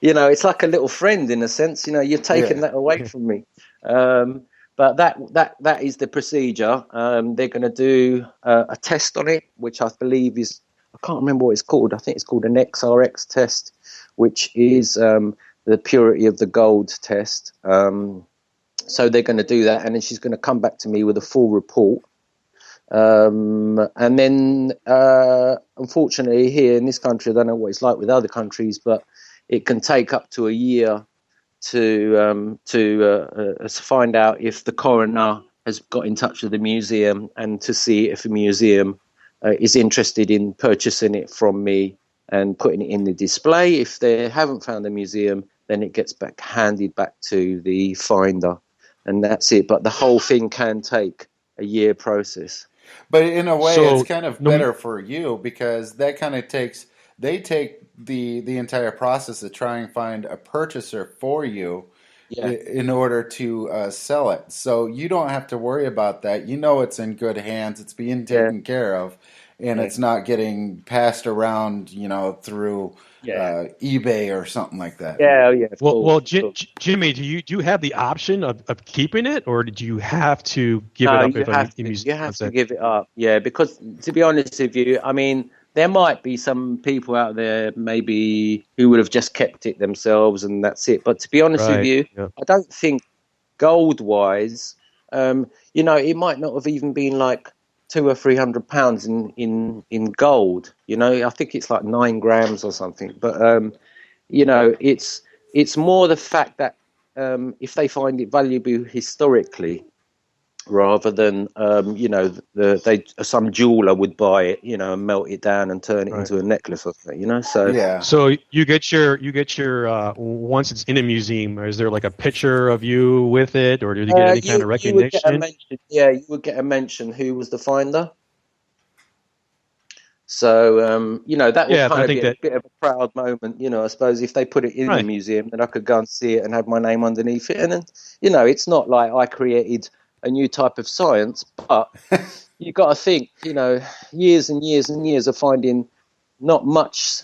[SPEAKER 4] it's like a little friend in a sense. You're taking that away from me. But that is the procedure. They're going to do a test on it, which I believe is, I can't remember what it's called. I think it's called an XRX test, which is the purity of the gold test. So they're going to do that, and then she's going to come back to me with a full report. And then, unfortunately, here in this country, I don't know what it's like with other countries, but it can take up to a year to find out if the coroner has got in touch with the museum and to see if the museum is interested in purchasing it from me and putting it in the display. If they haven't found the museum, then it gets handed back to the finder, and that's it. But the whole thing can take a year process.
[SPEAKER 1] But in a way, it's kind of better for you because that kind of they take the entire process to try and find a purchaser for you in order to sell it. So you don't have to worry about that. It's in good hands. It's being taken care of, and it's not getting passed around, through eBay or something like that.
[SPEAKER 2] Well, Jimmy, do you have the option of keeping it, or did you have to give it up?
[SPEAKER 4] You have to give it up. Yeah, because to be honest with you, I mean, there might be some people out there maybe who would have just kept it themselves and that's it. But to be honest with you, I don't think gold-wise, it might not have even been like £200 or £300 in gold. I think it's like 9 grams or something. But it's more the fact that if they find it valuable historically, rather than some jeweler would buy it, and melt it down and turn it into a necklace or something, So
[SPEAKER 2] So you get your once it's in a museum, is there like a picture of you with it, or do you get any kind of recognition?
[SPEAKER 4] You would get a mention who was the finder. So that would kind of be a bit of a proud moment, I suppose, if they put it in the museum, then I could go and see it and have my name underneath it. And then it's not like I created a new type of science, but you got to think, years and years and years of finding not much,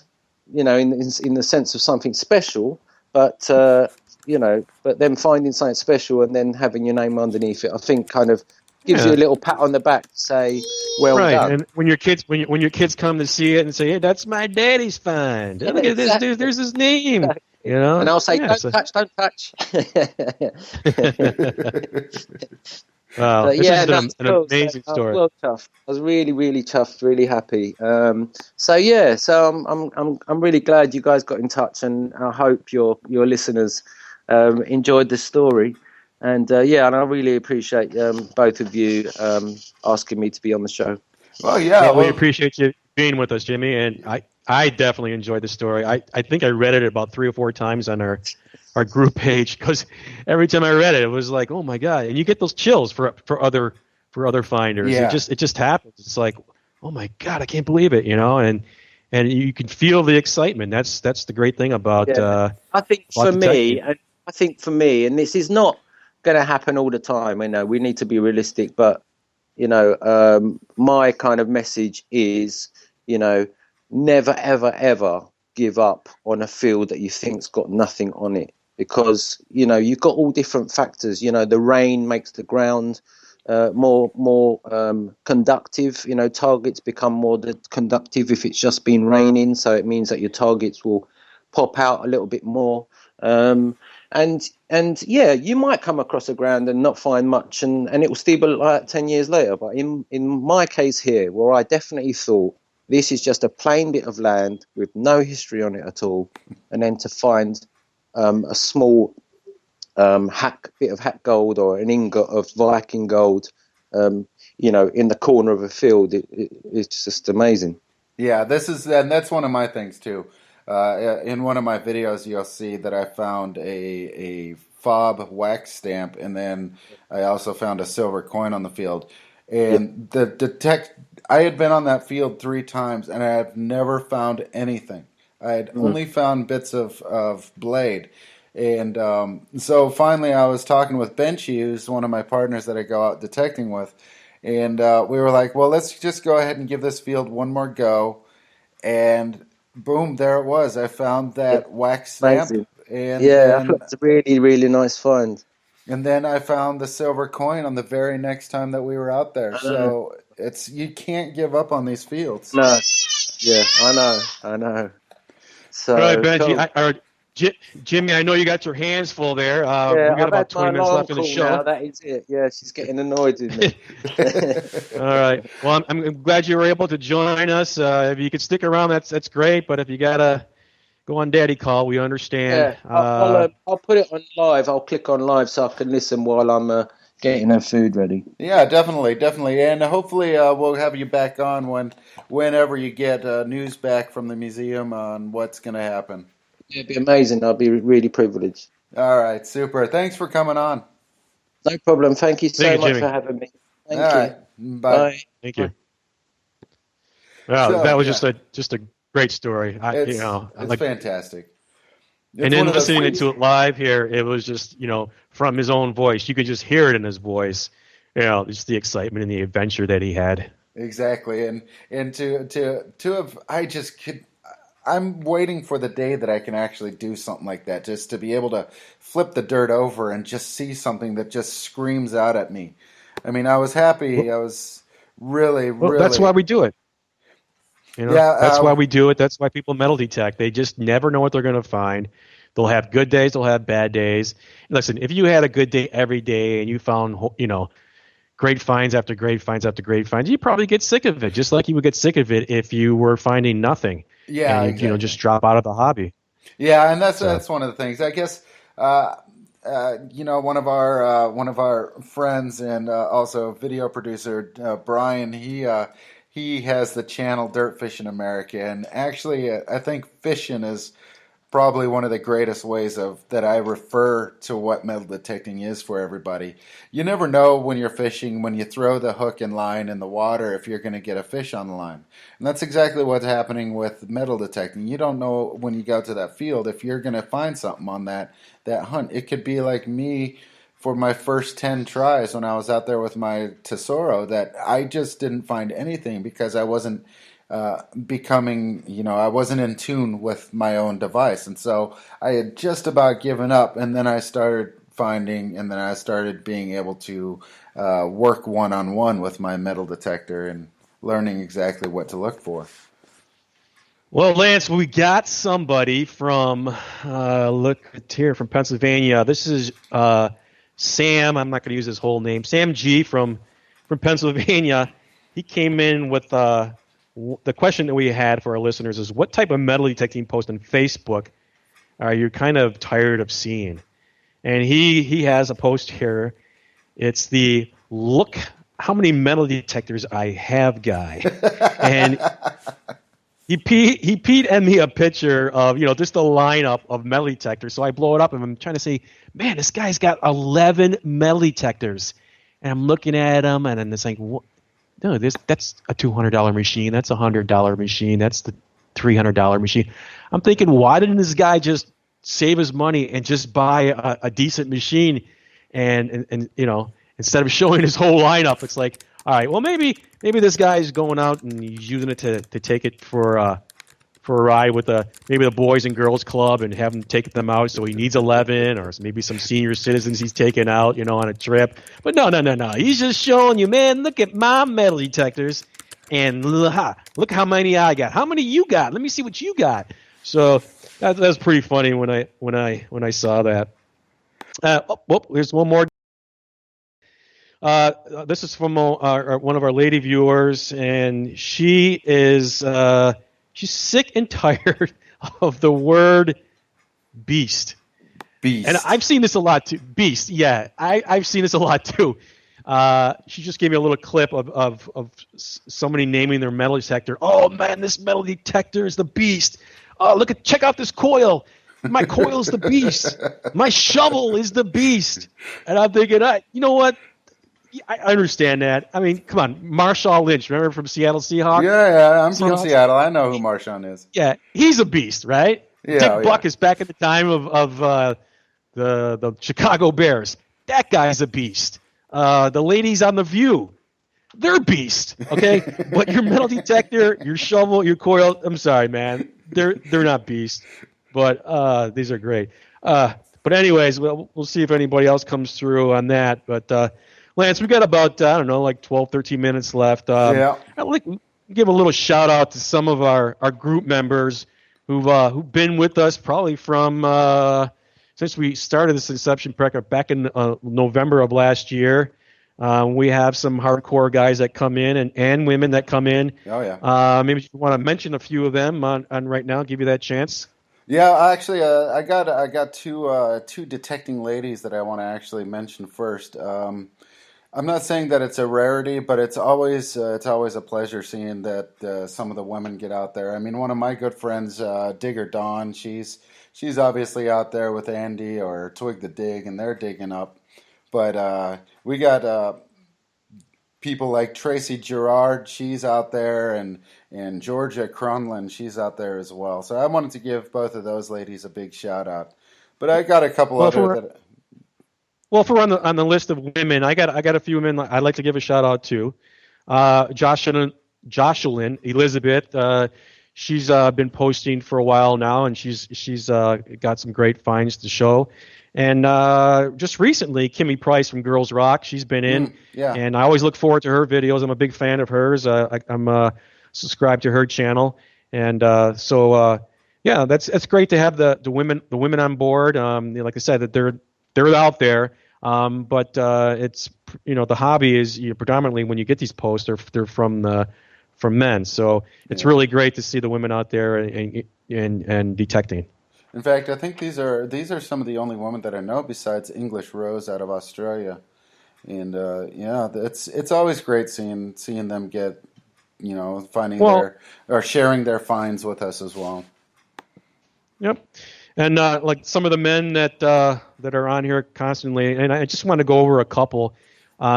[SPEAKER 4] in the sense of something special, but but then finding something special and then having your name underneath it, I think kind of gives you a little pat on the back to say, well done.
[SPEAKER 2] And when your kids come to see it and say, "Hey, that's my daddy's find. Look at this, dude. There's his name." And
[SPEAKER 4] I'll say, "Don't touch."
[SPEAKER 2] Wow, this is an amazing story.
[SPEAKER 4] Well, tough. I was really, really chuffed, really happy. So I'm really glad you guys got in touch, and I hope your listeners enjoyed the story. And and I really appreciate both of you asking me to be on the show.
[SPEAKER 1] Well,
[SPEAKER 2] we appreciate you being with us, Jimmy, and I definitely enjoyed the story. I think I read it about 3 or 4 times on our group page, because every time I read it, it was like, oh my god! And you get those chills for other finders.
[SPEAKER 1] Yeah.
[SPEAKER 2] It just happens. It's like, oh my god, I can't believe it, and you can feel the excitement. That's the great thing about.
[SPEAKER 4] I think for me, and this is not going to happen all the time. You know, we need to be realistic, but you know, my kind of message is, you know, never, ever, ever give up on a field that you think's got nothing on it, because you know you've got all different factors. You know, the rain makes the ground more conductive. You know, targets become more conductive if it's just been raining, so it means that your targets will pop out a little bit more. And yeah, you might come across a ground and not find much, and it will still be like 10 years later. But in my case here, where I definitely thought this is just a plain bit of land with no history on it at all, and then to find a small bit of hack gold or an ingot of Viking gold, you know, in the corner of a field, it's just amazing.
[SPEAKER 1] Yeah, and that's one of my things too. In one of my videos, you'll see that I found a fob wax stamp, and then I also found a silver coin on the field. And I had been on that field 3 times, and I have never found anything. I had only found bits of blade. And so finally, I was talking with Benchy, who's one of my partners that I go out detecting with, and we were like, well, let's just go ahead and give this field one more go. And boom, there it was. I found that wax stamp.
[SPEAKER 4] Amazing.
[SPEAKER 1] And
[SPEAKER 4] Yeah, I thought it's a really, really nice find.
[SPEAKER 1] And then I found the silver coin on the very next time that we were out there. So you can't give up on these fields.
[SPEAKER 4] No, yeah, I know. So,
[SPEAKER 2] All right, Benji.
[SPEAKER 4] cool.
[SPEAKER 2] Jimmy, I know you got your hands full there.
[SPEAKER 4] Yeah,
[SPEAKER 2] We got
[SPEAKER 4] I've
[SPEAKER 2] about
[SPEAKER 4] had
[SPEAKER 2] 20
[SPEAKER 4] my
[SPEAKER 2] minutes
[SPEAKER 4] alarm
[SPEAKER 2] left in the
[SPEAKER 4] call
[SPEAKER 2] show.
[SPEAKER 4] now. That is it. Yeah, she's getting annoyed with me.
[SPEAKER 2] All right. Well, I'm glad you were able to join us. If you could stick around, that's great. But if you gotta go on daddy call, we understand.
[SPEAKER 4] Yeah, I'll put it on live. I'll click on live so I can listen while I'm getting her food ready.
[SPEAKER 1] Yeah, definitely. And hopefully we'll have you back on whenever you get news back from the museum on what's going to happen.
[SPEAKER 4] It'd be amazing. I'll be really privileged.
[SPEAKER 1] All right, super. Thanks for coming on.
[SPEAKER 4] No problem. Thank you so
[SPEAKER 2] Thank you,
[SPEAKER 4] much
[SPEAKER 2] Jimmy.
[SPEAKER 4] for having me. Thank
[SPEAKER 1] All
[SPEAKER 4] you.
[SPEAKER 1] right, bye.
[SPEAKER 2] Thank you. Wow,
[SPEAKER 1] So,
[SPEAKER 2] that was
[SPEAKER 1] yeah.
[SPEAKER 2] just a great story.
[SPEAKER 1] It's fantastic.
[SPEAKER 2] And then listening to it live here, it was just, from his own voice. You could just hear it in his voice. Just the excitement and the adventure that he had.
[SPEAKER 1] Exactly, and to have, I'm waiting for the day that I can actually do something like that, just to be able to flip the dirt over and just see something that just screams out at me. I mean, I was happy. I was really.
[SPEAKER 2] That's why we do it. That's why we do it. That's why people metal detect. They just never know what they're going to find. They'll have good days. They'll have bad days. Listen, if you had a good day every day and you found, great finds after great finds after great finds, you'd probably get sick of it, just like you would get sick of it if you were finding nothing.
[SPEAKER 1] Yeah,
[SPEAKER 2] and
[SPEAKER 1] exactly.
[SPEAKER 2] Just drop out of the hobby.
[SPEAKER 1] Yeah, and that's one of the things. I guess one of our friends and also video producer Brian, he has the channel Dirt Fishing America, and actually I think fishing is probably one of the greatest ways that I refer to what metal detecting is for everybody. You never know when you're fishing, when you throw the hook and line in the water, if you're going to get a fish on the line. And that's exactly what's happening with metal detecting. You don't know when you go to that field if you're going to find something on that hunt. It could be like me for my first 10 tries when I was out there with my Tesoro, that I just didn't find anything because I wasn't I wasn't in tune with my own device. And so I had just about given up, and then I started finding, and then I started being able to work one-on-one with my metal detector and learning exactly what to look for.
[SPEAKER 2] Well, Lance, we got somebody from from Pennsylvania. This is Sam. I'm not going to use his whole name. Sam G from Pennsylvania. He came in with the question that we had for our listeners is, what type of metal detecting post on Facebook are you kind of tired of seeing? And he has a post here. It's the look how many metal detectors I have guy. And he peed me a picture of, just a lineup of metal detectors. So I blow it up and I'm trying to say, man, this guy's got 11 metal detectors. And I'm looking at him and it's like, no, that's a $200 machine. That's a $100 machine. That's the $300 machine. I'm thinking, why didn't this guy just save his money and just buy a decent machine and instead of showing his whole lineup, it's like, all right, well maybe this guy's going out and he's using it to take it for a ride with maybe the Boys and Girls Club and have him take them out. So he needs 11, or maybe some senior citizens he's taking out, on a trip. But no. He's just showing you, man, look at my metal detectors, and look how many I got. How many you got? Let me see what you got. So that's pretty funny when I saw that. Here's one more. This is from one of our lady viewers, and she is she's sick and tired of the word beast.
[SPEAKER 1] Beast.
[SPEAKER 2] And I've seen this a lot too. Beast, yeah. I've seen this a lot too. She just gave me a little clip of somebody naming their metal detector. Oh man, this metal detector is the beast. Oh, check out this coil. My coil is the beast. My shovel is the beast. And I'm thinking, you know what? I understand that. I mean, come on, Marshawn Lynch, remember from Seattle Seahawks?
[SPEAKER 1] Yeah, I'm
[SPEAKER 2] Seahawks?
[SPEAKER 1] from Seattle. I know who Marshawn is.
[SPEAKER 2] Yeah, he's a beast, right?
[SPEAKER 1] Yeah,
[SPEAKER 2] Dick Buck is back at the time of the Chicago Bears. That guy's a beast. The ladies on The View, they're beast, okay? But your metal detector, your shovel, your coil, I'm sorry, man, they're not beast. But these are great. But anyways, we'll see if anybody else comes through on that. But Lance, we got about, 12, 13 minutes left.
[SPEAKER 1] Yeah.
[SPEAKER 2] I'd like to give a little shout out to some of our group members who've been with us probably from since we started this Inception Prep back in November of last year. We have some hardcore guys that come in and women that come in.
[SPEAKER 1] Oh, yeah.
[SPEAKER 2] Maybe you want to mention a few of them on right now, give you that chance.
[SPEAKER 1] Yeah, actually, I got two detecting ladies that I want to actually mention first. I'm not saying that it's a rarity, but it's always a pleasure seeing that some of the women get out there. I mean, one of my good friends, Digger Dawn, she's obviously out there with Andy or Twig the Dig, and they're digging up. But we got people like Tracy Gerard, she's out there, and Georgia Cronlin, she's out there as well. So I wanted to give both of those ladies a big shout out. But I got a couple other.
[SPEAKER 2] Well, if we're on the list of women, I got a few women I'd like to give a shout out to. Jocelyn Elizabeth, she's been posting for a while now, and she's got some great finds to show. And just recently, Kimmy Price from Girls Rock, she's been in, and I always look forward to her videos. I'm a big fan of hers. I'm subscribed to her channel, and so that's great to have the women on board. Like I said, that they're out there. But it's the hobby is predominantly when you get these posts, they're from men. So it's really great to see the women out there and detecting.
[SPEAKER 1] In fact, I think these are some of the only women that I know besides English Rose out of Australia, and it's always great seeing them get finding or sharing their finds with us as well.
[SPEAKER 2] Yep. And like some of the men that are on here constantly, and I just want to go over a couple,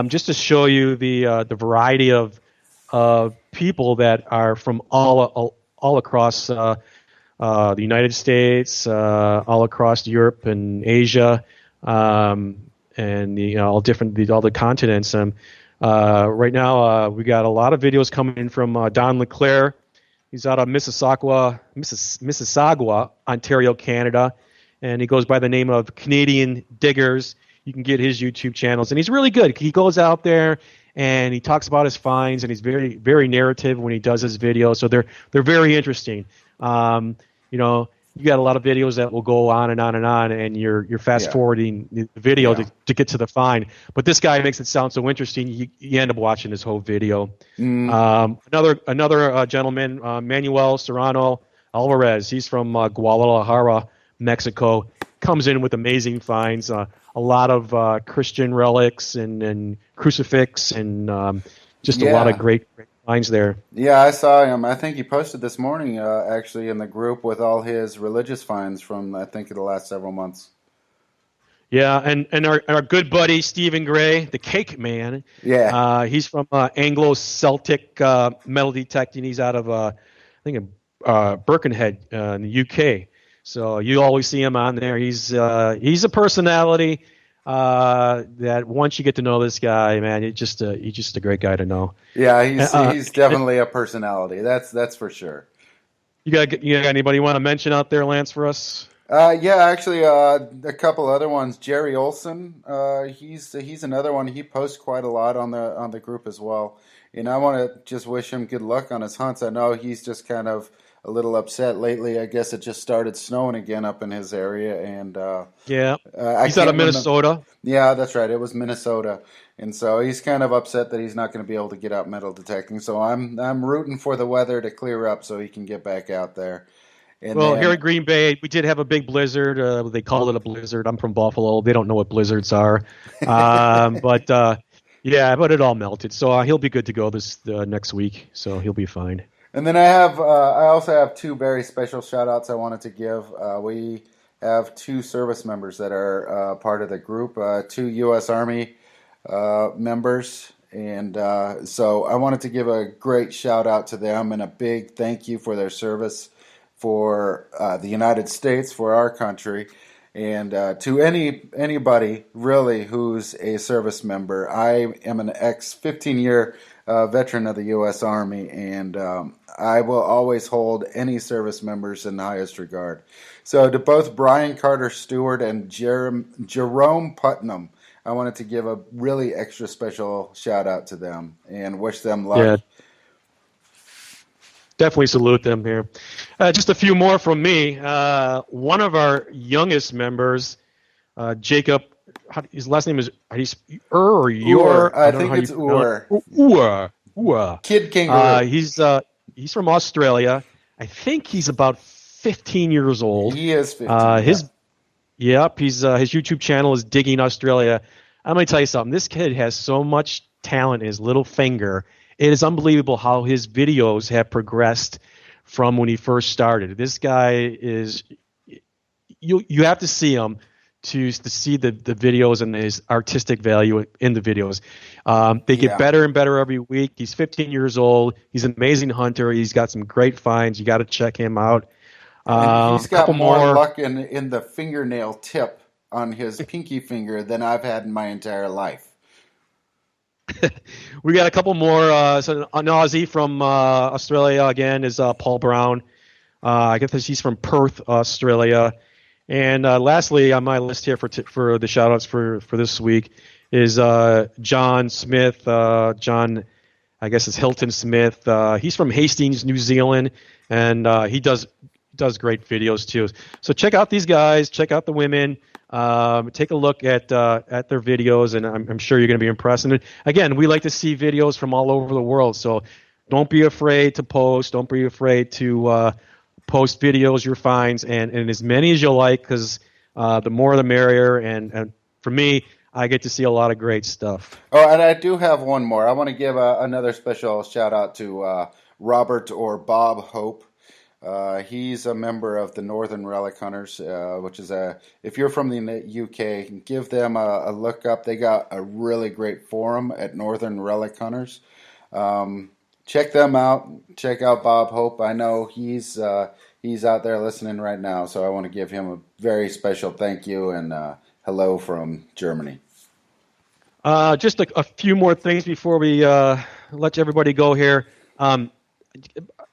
[SPEAKER 2] just to show you the variety of people that are from all across the United States, all across Europe and Asia, and all the continents. Right now, we got a lot of videos coming in from Don LeClaire. He's out of Mississauga, Ontario, Canada, and he goes by the name of Canadian Diggers. You can get his YouTube channels, and he's really good. He goes out there and he talks about his finds, and he's very, very narrative when he does his videos. So they're very interesting. You got a lot of videos that will go on and on and on, and you're fast forwarding the video to get to the find. But this guy makes it sound so interesting, you end up watching this whole video. Another gentleman, Manuel Serrano Alvarez, he's from Guadalajara, Mexico, comes in with amazing finds, a lot of Christian relics and crucifix and just a lot of great finds there. Yeah,
[SPEAKER 1] I saw him. I think he posted this morning, actually, in the group with all his religious finds from, I think, the last several months.
[SPEAKER 2] Yeah, and our good buddy Stephen Gray, the Cake Man.
[SPEAKER 1] Yeah,
[SPEAKER 2] he's from Anglo-Celtic metal detecting. He's out of Birkenhead in the UK. So you always see him on there. He's a personality. that once you get to know this guy, man, he's just a great guy to know.
[SPEAKER 1] Yeah,
[SPEAKER 2] Uh,
[SPEAKER 1] he's definitely a personality. That's for sure.
[SPEAKER 2] you got anybody you want to mention out there, Lance, for us?
[SPEAKER 1] Yeah, actually, a couple other ones. Jerry Olson, he's another one. He posts quite a lot on the group as well. And I want to just wish him good luck on his hunts. I know he's just kind of a little upset lately. I guess it just started snowing again up in his area, and
[SPEAKER 2] Yeah,
[SPEAKER 1] I
[SPEAKER 2] he's out of
[SPEAKER 1] can't remember.
[SPEAKER 2] Minnesota.
[SPEAKER 1] Yeah, that's right. It was Minnesota, and so he's kind of upset that he's not going to be able to get out metal detecting. So I'm rooting for the weather to clear up so he can get back out there. And
[SPEAKER 2] Well, here
[SPEAKER 1] then
[SPEAKER 2] in Green Bay, we did have a big blizzard. They call it a blizzard. I'm from Buffalo. They don't know what blizzards are, but yeah, but it all melted. So he'll be good to go this next week. So he'll be fine.
[SPEAKER 1] And then I also have two very special shout outs I wanted to give. We have two service members that are part of the group, two U.S. Army members. And so I wanted to give a great shout out to them and a big thank you for their service for the United States, for our country. And to anybody really who's a service member, I am an ex 15-year veteran of the U.S. Army, and I will always hold any service members in the highest regard. So to both Brian Carter Stewart and Jerome Putnam, I wanted to give a really extra special shout out to them and wish them luck.
[SPEAKER 2] Yeah, definitely salute them here. Just a few more from me. One of our youngest members, Jacob, his last name is or
[SPEAKER 1] Ur,
[SPEAKER 2] your. I
[SPEAKER 1] I
[SPEAKER 2] don't know
[SPEAKER 1] think
[SPEAKER 2] how you
[SPEAKER 1] it's
[SPEAKER 2] pronounce
[SPEAKER 1] Ur.
[SPEAKER 2] it. Ur.
[SPEAKER 1] Kid Kangaroo.
[SPEAKER 2] He's from Australia. I think he's about 15 years old.
[SPEAKER 1] He is 15.
[SPEAKER 2] His his YouTube channel is Digging Australia. I'm gonna tell you something. This kid has so much talent in his little finger. It is unbelievable how his videos have progressed from when he first started. This guy is you have to see him to see the videos and his artistic value in the videos. They get
[SPEAKER 1] Yeah.
[SPEAKER 2] better and better every week. He's 15 years old. He's an amazing hunter. He's got some great finds. You got to check him out.
[SPEAKER 1] And he's got
[SPEAKER 2] Couple
[SPEAKER 1] more
[SPEAKER 2] more.
[SPEAKER 1] luck in the fingernail tip on his pinky finger than I've had in my entire life.
[SPEAKER 2] We got a couple more. So an Aussie from Australia again is Paul Brown. I guess he's from Perth, Australia. And lastly, on my list here for the shout outs for this week is John Smith. John, I guess it's Hilton Smith. He's from Hastings, New Zealand, and he does great videos too. So check out these guys. Check out the women. Take a look at their videos, and I'm sure you're going to be impressed. And again, we like to see videos from all over the world. So don't be afraid to post. Don't be afraid to post videos, your finds, and as many as you like, because the more the merrier. And for me, I get to see a lot of great stuff.
[SPEAKER 1] Oh, and I do have one more. I want to give another special shout out to Robert or Bob Hope. He's a member of the Northern Relic Hunters, which is if you're from the UK, give them a look up. They got a really great forum at Northern Relic Hunters. Check them out. Check out Bob Hope. I know he's out there listening right now, so I want to give him a very special thank you and hello from Germany.
[SPEAKER 2] Just a few more things before we let everybody go here.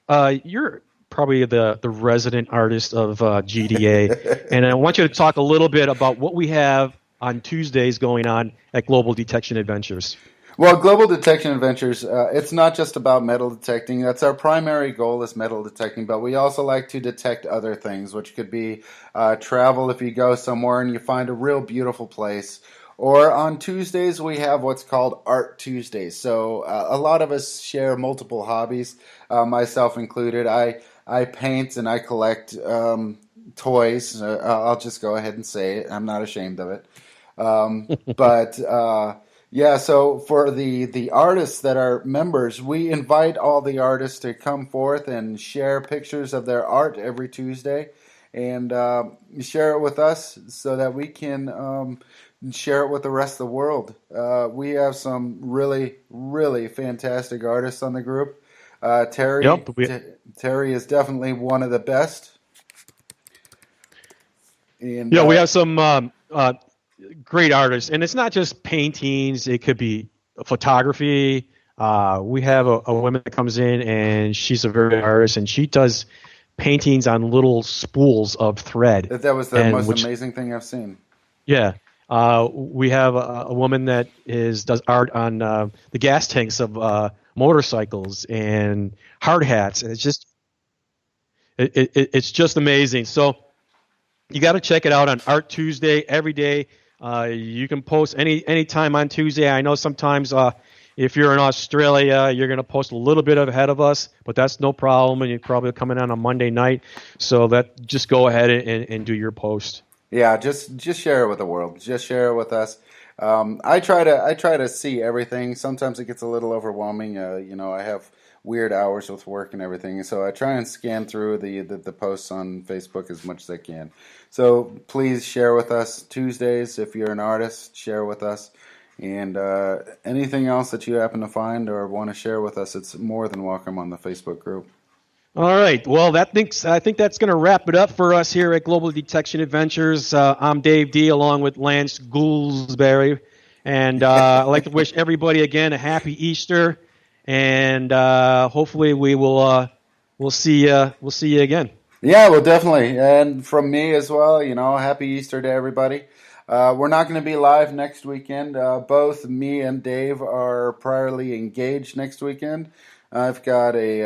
[SPEAKER 2] You're probably the resident artist of GDA, and I want you to talk a little bit about what we have on Tuesdays going on at Global Detection Adventures.
[SPEAKER 1] Well, Global Detection Adventures, it's not just about metal detecting. That's our primary goal is metal detecting, but we also like to detect other things, which could be travel if you go somewhere and you find a real beautiful place. Or on Tuesdays, we have what's called Art Tuesdays. So a lot of us share multiple hobbies, myself included. I paint and I collect toys. I'll just go ahead and say it. I'm not ashamed of it. But yeah, so for the artists that are members, we invite all the artists to come forth and share pictures of their art every Tuesday and share it with us so that we can share it with the rest of the world. We have some really, really fantastic artists on the group. Terry,
[SPEAKER 2] Yep.
[SPEAKER 1] Terry is definitely one of the best. And,
[SPEAKER 2] Yeah, we have some great artists, and it's not just paintings. It could be photography. We have a woman that comes in, and she's a very good artist, and she does paintings on little spools of thread.
[SPEAKER 1] That was the most amazing thing I've seen.
[SPEAKER 2] Yeah. We have a woman that does art on the gas tanks of motorcycles and hard hats, and it's just amazing. So you got to check it out on Art Tuesday every day. You can post any time on Tuesday. I know sometimes if you're in Australia, you're going to post a little bit ahead of us, but that's no problem. And you're probably coming on a Monday night, so just go ahead and do your post.
[SPEAKER 1] Yeah, just share it with the world. Just share it with us. I try to see everything. Sometimes it gets a little overwhelming. I have weird hours with work and everything, so I try and scan through the posts on Facebook as much as I can. So please share with us Tuesdays. If you're an artist, share with us. And anything else that you happen to find or want to share with us, it's more than welcome on the Facebook group.
[SPEAKER 2] All right. Well, I think that's going to wrap it up for us here at Global Detection Adventures. I'm Dave D. along with Lance Goulsbury, and I'd like to wish everybody again a happy Easter, and hopefully we'll see you again.
[SPEAKER 1] Yeah, well, definitely, and from me as well. Happy Easter to everybody. We're not going to be live next weekend. Both me and Dave are priorly engaged next weekend. I've got a.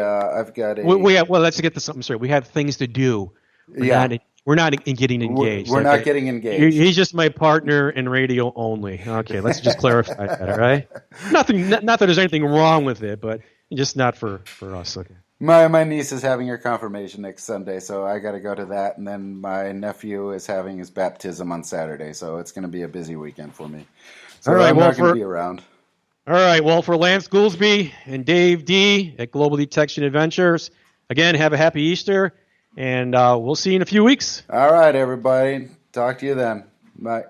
[SPEAKER 2] Let's get to something straight. We have things to do. We're not getting engaged.
[SPEAKER 1] We're not getting engaged.
[SPEAKER 2] He's just my partner in radio only. Okay, let's just clarify that. All right. Not that there's anything wrong with it, but just not for us. Okay.
[SPEAKER 1] My niece is having her confirmation next Sunday, so I got to go to that, and then my nephew is having his baptism on Saturday, so it's going to be a busy weekend for me. So I'm not going to be around.
[SPEAKER 2] All right, well, for Lance Goulsby and Dave D. at Global Detection Adventures, again, have a happy Easter, and we'll see you in a few weeks.
[SPEAKER 1] All right, everybody. Talk to you then. Bye.